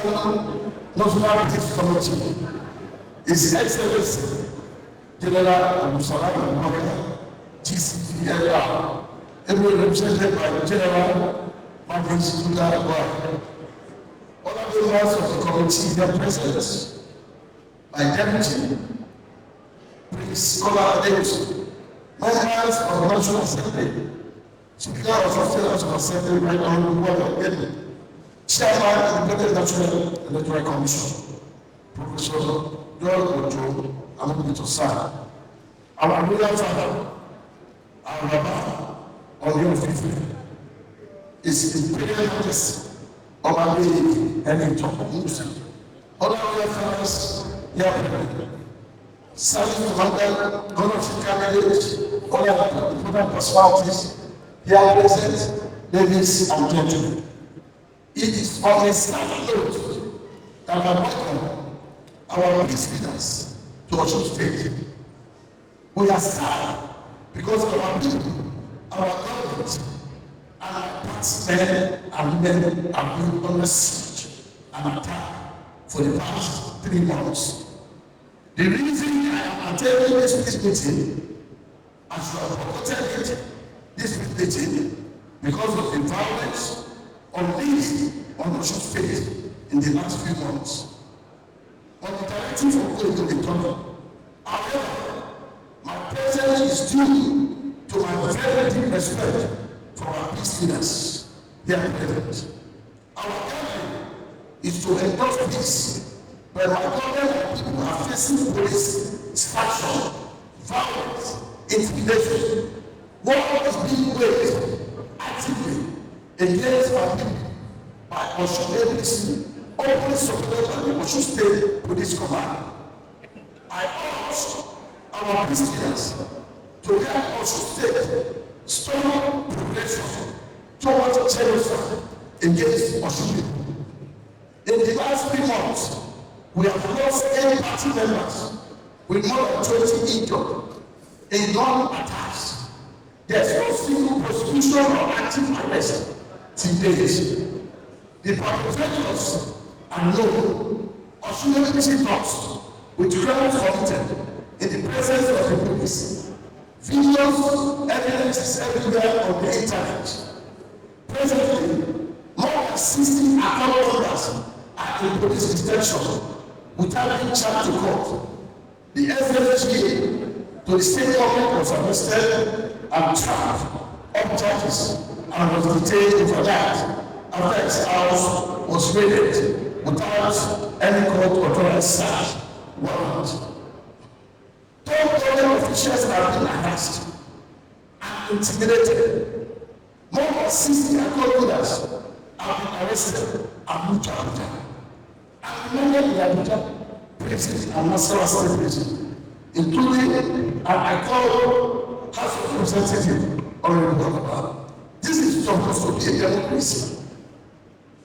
National Peace Committee, His Excellency General Ademola Adeleke, GCPLR, every represented by General Mavis Duga, all of the members of the committee, their present, my deputy, Prince Scholar Adeleke, members of the National Assembly, Speaker of the National Assembly, Right Honorable Adeleke, Chairman of the National Electoral Commission, Professor George Ojo, Amobi Sir, our royal father, our Rabbi, on your faith, is Imperial Majesty of Adeleke and Musa. All our royal fathers, here present, serving Commander, Governor Candidate, all our important personalities, here present, ladies and gentlemen. It is on a sad note that I welcome our peace leaders to Osun State. We are sad because our people, our government, and our partisans and women have been under siege and attack for the past 3 months. The reason I am attending this peace meeting, as you have attended this peace meeting, because of the violence unleashed on Osun State in the last few months. On the directive of going to the tunnel. However, my presence is due to my very deep respect for our peace leaders here present. Our aim is to endorse peace, but my government and people are facing police extraction, violence, intimidation. War is being waged actively against our people by Osun ABC, openly supported by the Osun State Police Command. I urge our peace leaders to help Osun State stop progression towards terrorism against Osun people. In the last 3 months, we have lost 8 party members with more than 20 injured in gun attacks. There is no single prosecution or active arrest till date. The perpetrators are known. Osun ABC talks with crimes committed in the presence of the police. Videos, evidence is everywhere on the internet. Presently, more than 60 account holders are in police detention without being charged to court. The SFGA to the state government was arrested and charged on charges and was detained for that after his house was raided without any court authorized search warrant. 12 government officials have been arrested and intimidated. More than 60 account holders have been arrested and moved to Abuja. And many in Abuja prison and Nassarawa State prison, including an House of Representatives Honorable Baba. This is supposed to be a democracy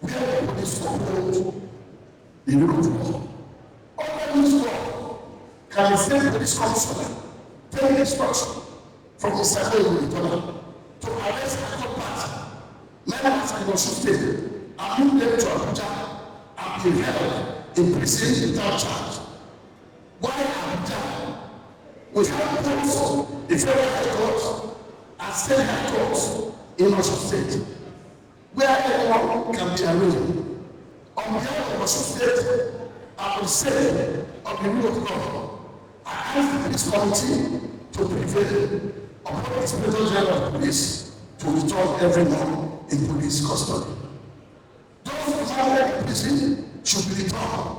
where the police uphold the rule of law. Under this law, can the state police commissioner take instruction from the Secretary of the Tunnel to arrest a third party, members in Osun State, and move them to Abuja and be held in prison without charge? Why Abuja? We have both the federal high court and state high courts in Osun State, where anyone can be arraigned. On behalf of Osun State, I will say of the rule of law, I ask this committee to prevail upon the Inspector General of Police to return everyone in police custody. Those who are in prison should be returned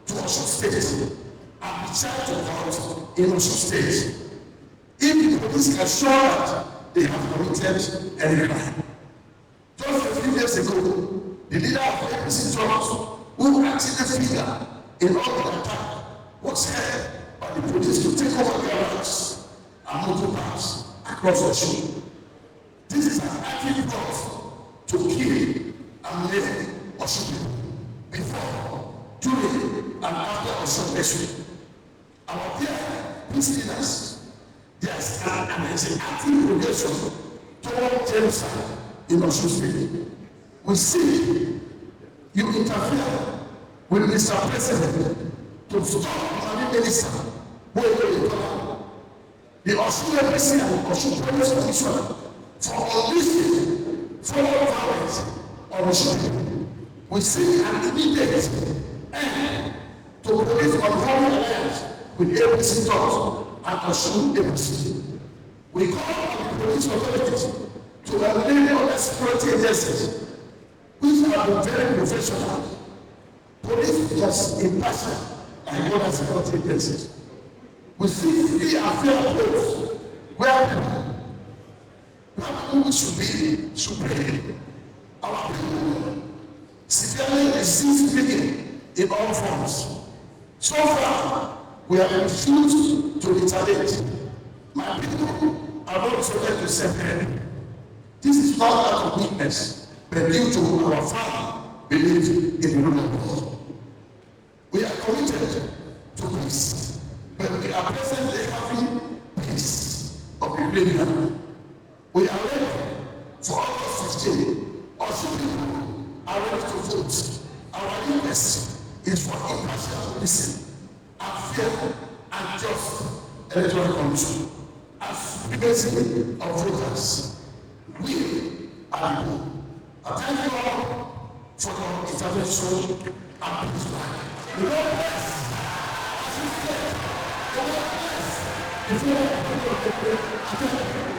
to Osun State and be charged to court in Osun State if the police can show that they have committed any crime. Just a few days ago, the leader of the APC Trust, who actually figure in all the attack, was held by the police to take over garages and motor parks across Osun. This is an active plot to kill and maim Osun people before, during, and after Osun election. Our dear peace leaders, there is an active relation toward genocide in Osun State. We see you interfere with Mr. President to stop Mali Minister the Australian President of Police Commission for unleashing foreign violence on Osun. We seek an immediate end to police unfounded alliance with APC dogs and Osun APC. We call on the police authorities to eliminate other security agencies which have been very professional. Police is just impartial like other security agencies. We see free and fair approach where people should be supreme. Our people severely resist speaking in all forms. So far, we have refused to retaliate. My people are not subject to separate. This is not out of weakness, but due to our firm belief in the rule of law. We are committed to peace, but we are presently having peace of rebellion. We are ready for August 15. Also, people are ready to vote. Our interest is for impartial policing and fair and just electoral control. As privacy of voters, we are the people. I thank you all for your intervention and peace. The Lord bless. As you said, the Lord bless.